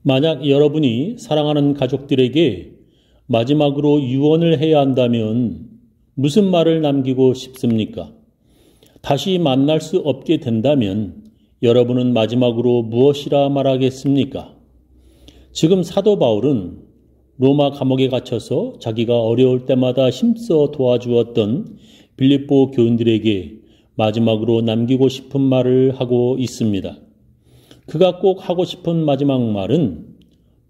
만약 여러분이 사랑하는 가족들에게 마지막으로 유언을 해야 한다면 무슨 말을 남기고 싶습니까? 다시 만날 수 없게 된다면 여러분은 마지막으로 무엇이라 말하겠습니까? 지금 사도 바울은 로마 감옥에 갇혀서 자기가 어려울 때마다 힘써 도와주었던 빌립보 교인들에게 마지막으로 남기고 싶은 말을 하고 있습니다. 그가 꼭 하고 싶은 마지막 말은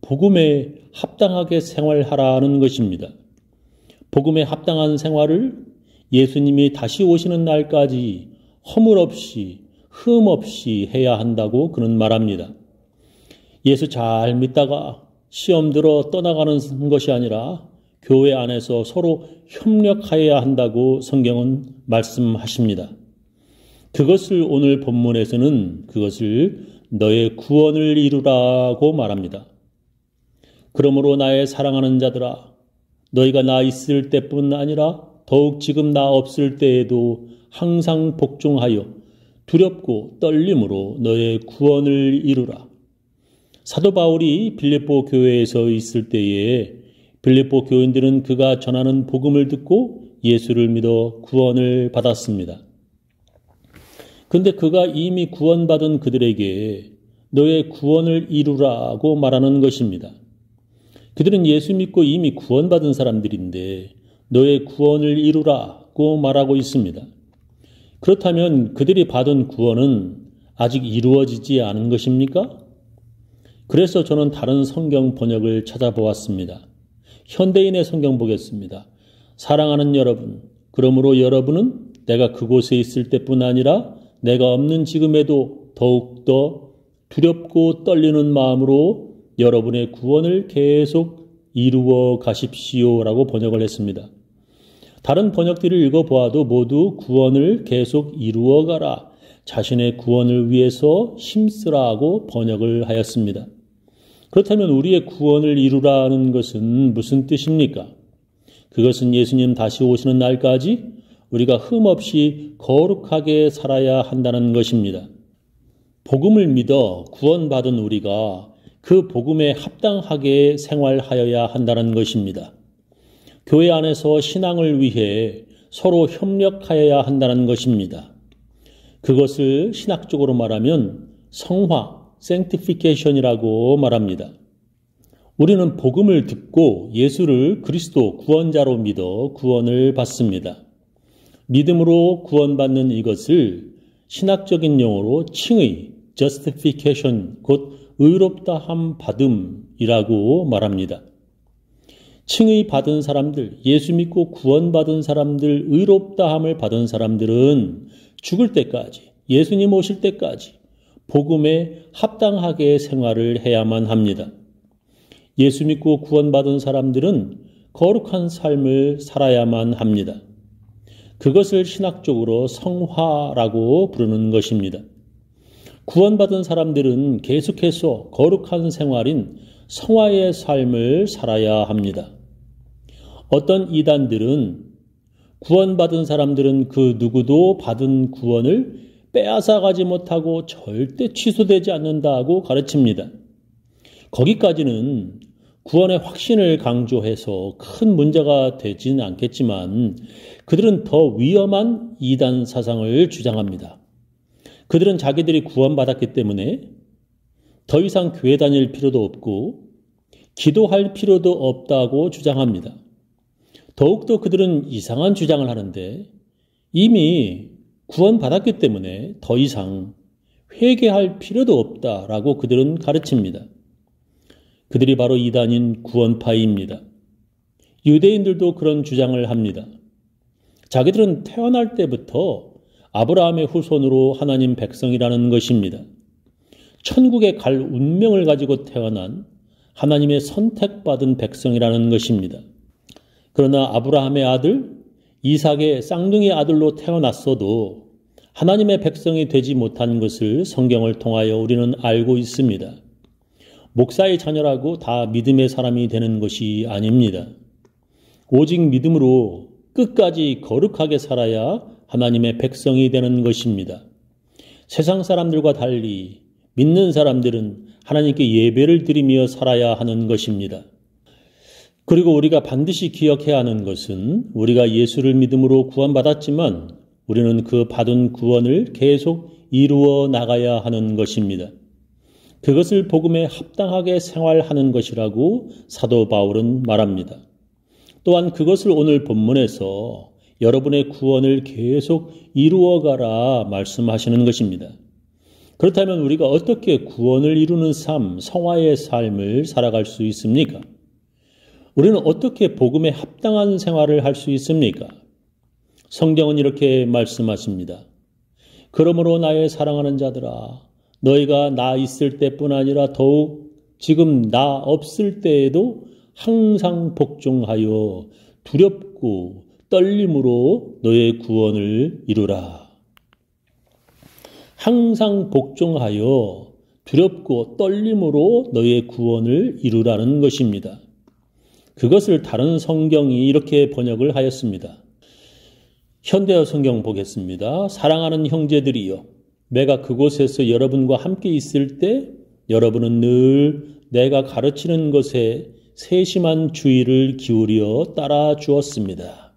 복음에 합당하게 생활하라는 것입니다. 복음에 합당한 생활을 예수님이 다시 오시는 날까지 허물 없이 흠 없이 해야 한다고 그는 말합니다. 예수 잘 믿다가 시험 들어 떠나가는 것이 아니라 교회 안에서 서로 협력하여야 한다고 성경은 말씀하십니다. 그것을 오늘 본문에서는 그것을 너의 구원을 이루라고 말합니다. 그러므로 나의 사랑하는 자들아, 너희가 나 있을 때뿐 아니라 더욱 지금 나 없을 때에도 항상 복종하여 두렵고 떨림으로 너의 구원을 이루라. 사도 바울이 빌립보 교회에서 있을 때에 빌립보 교인들은 그가 전하는 복음을 듣고 예수를 믿어 구원을 받았습니다. 근데 그가 이미 구원받은 그들에게 너의 구원을 이루라고 말하는 것입니다. 그들은 예수 믿고 이미 구원받은 사람들인데 너의 구원을 이루라고 말하고 있습니다. 그렇다면 그들이 받은 구원은 아직 이루어지지 않은 것입니까? 그래서 저는 다른 성경 번역을 찾아보았습니다. 현대인의 성경 보겠습니다. 사랑하는 여러분, 그러므로 여러분은 내가 그곳에 있을 때뿐 아니라 내가 없는 지금에도 더욱더 두렵고 떨리는 마음으로 여러분의 구원을 계속 이루어 가십시오라고 번역을 했습니다. 다른 번역들을 읽어보아도 모두 구원을 계속 이루어가라, 자신의 구원을 위해서 힘쓰라고 번역을 하였습니다. 그렇다면 우리의 구원을 이루라는 것은 무슨 뜻입니까? 그것은 예수님 다시 오시는 날까지 우리가 흠없이 거룩하게 살아야 한다는 것입니다. 복음을 믿어 구원받은 우리가 그 복음에 합당하게 생활하여야 한다는 것입니다. 교회 안에서 신앙을 위해 서로 협력하여야 한다는 것입니다. 그것을 신학적으로 말하면 성화, sanctification이라고 말합니다. 우리는 복음을 듣고 예수를 그리스도 구원자로 믿어 구원을 받습니다. 믿음으로 구원받는 이것을 신학적인 용어로 칭의, justification, 곧 의롭다함 받음이라고 말합니다. 칭의 받은 사람들, 예수 믿고 구원받은 사람들, 의롭다함을 받은 사람들은 죽을 때까지, 예수님 오실 때까지 복음에 합당하게 생활을 해야만 합니다. 예수 믿고 구원받은 사람들은 거룩한 삶을 살아야만 합니다. 그것을 신학적으로 성화라고 부르는 것입니다. 구원받은 사람들은 계속해서 거룩한 생활인 성화의 삶을 살아야 합니다. 어떤 이단들은 구원받은 사람들은 그 누구도 받은 구원을 빼앗아가지 못하고 절대 취소되지 않는다고 가르칩니다. 거기까지는 구원의 확신을 강조해서 큰 문제가 되지는 않겠지만 그들은 더 위험한 이단 사상을 주장합니다. 그들은 자기들이 구원받았기 때문에 더 이상 교회 다닐 필요도 없고 기도할 필요도 없다고 주장합니다. 더욱더 그들은 이상한 주장을 하는데 이미 구원받았기 때문에 더 이상 회개할 필요도 없다라고 그들은 가르칩니다. 그들이 바로 이단인 구원파입니다. 유대인들도 그런 주장을 합니다. 자기들은 태어날 때부터 아브라함의 후손으로 하나님 백성이라는 것입니다. 천국에 갈 운명을 가지고 태어난 하나님의 선택받은 백성이라는 것입니다. 그러나 아브라함의 아들 이삭의 쌍둥이 아들로 태어났어도 하나님의 백성이 되지 못한 것을 성경을 통하여 우리는 알고 있습니다. 목사의 자녀라고 다 믿음의 사람이 되는 것이 아닙니다. 오직 믿음으로 끝까지 거룩하게 살아야 하나님의 백성이 되는 것입니다. 세상 사람들과 달리 믿는 사람들은 하나님께 예배를 드리며 살아야 하는 것입니다. 그리고 우리가 반드시 기억해야 하는 것은 우리가 예수를 믿음으로 구원받았지만 우리는 그 받은 구원을 계속 이루어 나가야 하는 것입니다. 그것을 복음에 합당하게 생활하는 것이라고 사도 바울은 말합니다. 또한 그것을 오늘 본문에서 여러분의 구원을 계속 이루어가라 말씀하시는 것입니다. 그렇다면 우리가 어떻게 구원을 이루는 삶, 성화의 삶을 살아갈 수 있습니까? 우리는 어떻게 복음에 합당한 생활을 할 수 있습니까? 성경은 이렇게 말씀하십니다. 그러므로 나의 사랑하는 자들아, 너희가 나 있을 때뿐 아니라 더욱 지금 나 없을 때에도 항상 복종하여 두렵고 떨림으로 너의 구원을 이루라. 항상 복종하여 두렵고 떨림으로 너의 구원을 이루라는 것입니다. 그것을 다른 성경이 이렇게 번역을 하였습니다. 현대어 성경 보겠습니다. 사랑하는 형제들이여, 내가 그곳에서 여러분과 함께 있을 때 여러분은 늘 내가 가르치는 것에 세심한 주의를 기울여 따라 주었습니다.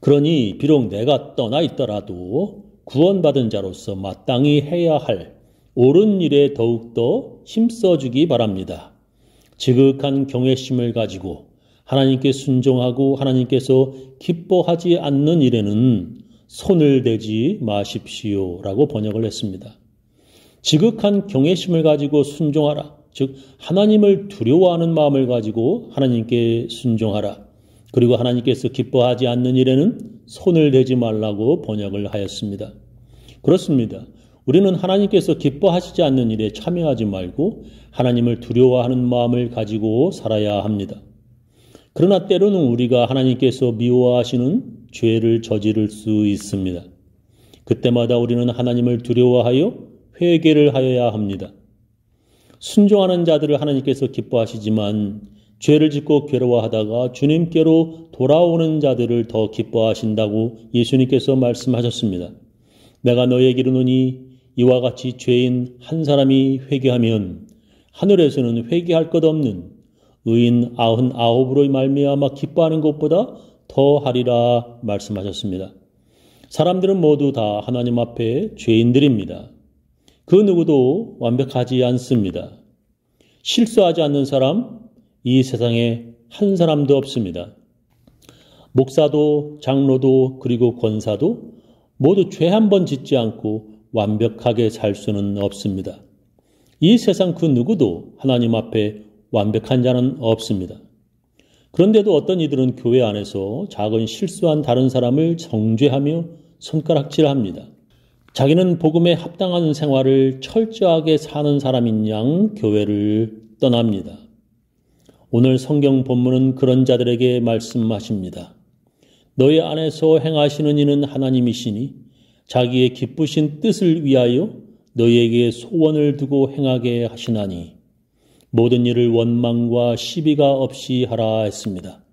그러니 비록 내가 떠나 있더라도 구원받은 자로서 마땅히 해야 할 옳은 일에 더욱더 힘써주기 바랍니다. 지극한 경외심을 가지고 하나님께 순종하고 하나님께서 기뻐하지 않는 일에는 손을 대지 마십시오 라고 번역을 했습니다. 지극한 경외심을 가지고 순종하라. 즉 하나님을 두려워하는 마음을 가지고 하나님께 순종하라. 그리고 하나님께서 기뻐하지 않는 일에는 손을 대지 말라고 번역을 하였습니다. 그렇습니다. 우리는 하나님께서 기뻐하시지 않는 일에 참여하지 말고 하나님을 두려워하는 마음을 가지고 살아야 합니다. 그러나 때로는 우리가 하나님께서 미워하시는 죄를 저지를 수 있습니다. 그때마다 우리는 하나님을 두려워하여 회개를 하여야 합니다. 순종하는 자들을 하나님께서 기뻐하시지만 죄를 짓고 괴로워하다가 주님께로 돌아오는 자들을 더 기뻐하신다고 예수님께서 말씀하셨습니다. 내가 너에게 이르노니 이와 같이 죄인 한 사람이 회개하면 하늘에서는 회개할 것 없는 의인 99으로 말미암아 기뻐하는 것보다 더 하리라 말씀하셨습니다. 사람들은 모두 다 하나님 앞에 죄인들입니다. 그 누구도 완벽하지 않습니다. 실수하지 않는 사람, 이 세상에 한 사람도 없습니다. 목사도 장로도 그리고 권사도 모두 죄 한 번 짓지 않고 완벽하게 살 수는 없습니다. 이 세상 그 누구도 하나님 앞에 완벽한 자는 없습니다. 그런데도 어떤 이들은 교회 안에서 작은 실수한 다른 사람을 정죄하며 손가락질합니다. 자기는 복음에 합당한 생활을 철저하게 사는 사람인 양 교회를 떠납니다. 오늘 성경 본문은 그런 자들에게 말씀하십니다. 너희 안에서 행하시는 이는 하나님이시니 자기의 기쁘신 뜻을 위하여 너희에게 소원을 두고 행하게 하시나니 모든 일을 원망과 시비가 없이 하라 했습니다.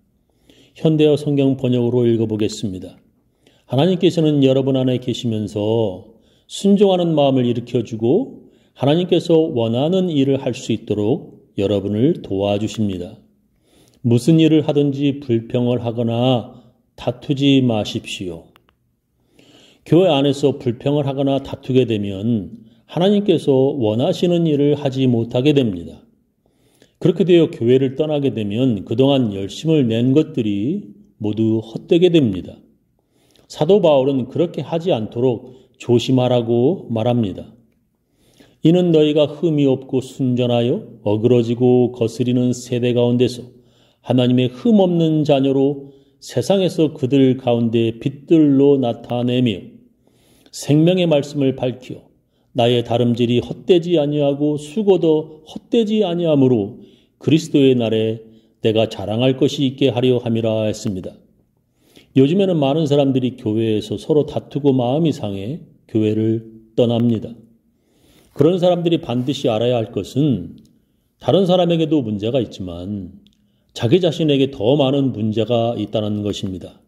현대어 성경 번역으로 읽어보겠습니다. 하나님께서는 여러분 안에 계시면서 순종하는 마음을 일으켜주고 하나님께서 원하는 일을 할 수 있도록 여러분을 도와주십니다. 무슨 일을 하든지 불평을 하거나 다투지 마십시오. 교회 안에서 불평을 하거나 다투게 되면 하나님께서 원하시는 일을 하지 못하게 됩니다. 그렇게 되어 교회를 떠나게 되면 그동안 열심을 낸 것들이 모두 헛되게 됩니다. 사도 바울은 그렇게 하지 않도록 조심하라고 말합니다. 이는 너희가 흠이 없고 순전하여 어그러지고 거스리는 세대 가운데서 하나님의 흠 없는 자녀로 세상에서 그들 가운데 빛들로 나타내며 생명의 말씀을 밝혀 나의 다름질이 헛되지 아니하고 수고도 헛되지 아니하므로 그리스도의 날에 내가 자랑할 것이 있게 하려 함이라 했습니다. 요즘에는 많은 사람들이 교회에서 서로 다투고 마음이 상해 교회를 떠납니다. 그런 사람들이 반드시 알아야 할 것은 다른 사람에게도 문제가 있지만 자기 자신에게 더 많은 문제가 있다는 것입니다.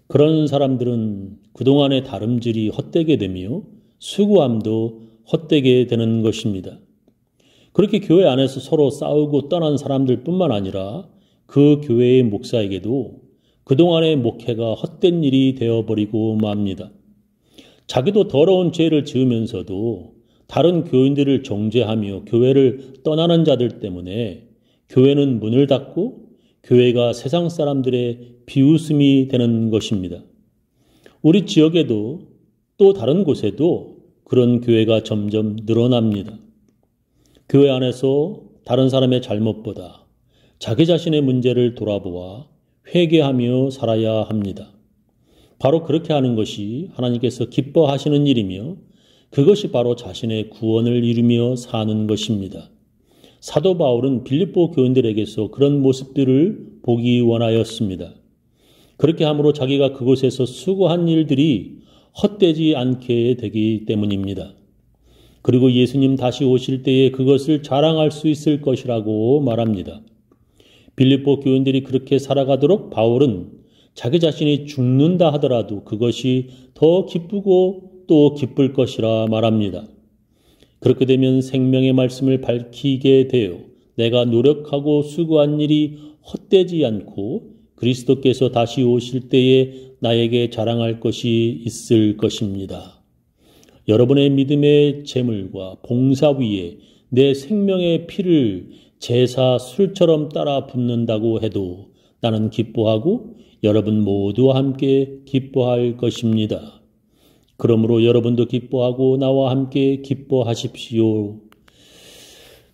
그런 사람들은 그동안의 다름질이 헛되게 되며 수고함도 헛되게 되는 것입니다. 그렇게 교회 안에서 서로 싸우고 떠난 사람들뿐만 아니라 그 교회의 목사에게도 그동안의 목회가 헛된 일이 되어버리고 맙니다. 자기도 더러운 죄를 지으면서도 다른 교인들을 정죄하며 교회를 떠나는 자들 때문에 교회는 문을 닫고 교회가 세상 사람들의 비웃음이 되는 것입니다. 우리 지역에도 또 다른 곳에도 그런 교회가 점점 늘어납니다. 교회 안에서 다른 사람의 잘못보다 자기 자신의 문제를 돌아보아 회개하며 살아야 합니다. 바로 그렇게 하는 것이 하나님께서 기뻐하시는 일이며 그것이 바로 자신의 구원을 이루며 사는 것입니다. 사도 바울은 빌립보 교인들에게서 그런 모습들을 보기 원하였습니다. 그렇게 함으로 자기가 그곳에서 수고한 일들이 헛되지 않게 되기 때문입니다. 그리고 예수님 다시 오실 때에 그것을 자랑할 수 있을 것이라고 말합니다. 빌립보 교인들이 그렇게 살아가도록 바울은 자기 자신이 죽는다 하더라도 그것이 더 기쁘고 또 기쁠 것이라 말합니다. 그렇게 되면 생명의 말씀을 밝히게 되어 내가 노력하고 수고한 일이 헛되지 않고 그리스도께서 다시 오실 때에 나에게 자랑할 것이 있을 것입니다. 여러분의 믿음의 재물과 봉사 위에 내 생명의 피를 제사 술처럼 따라 붓는다고 해도 나는 기뻐하고 여러분 모두와 함께 기뻐할 것입니다. 그러므로 여러분도 기뻐하고 나와 함께 기뻐하십시오.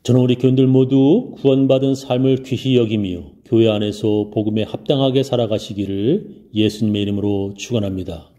저는 우리 교인들 모두 구원받은 삶을 귀히 여기며 교회 안에서 복음에 합당하게 살아가시기를 예수님의 이름으로 축원합니다.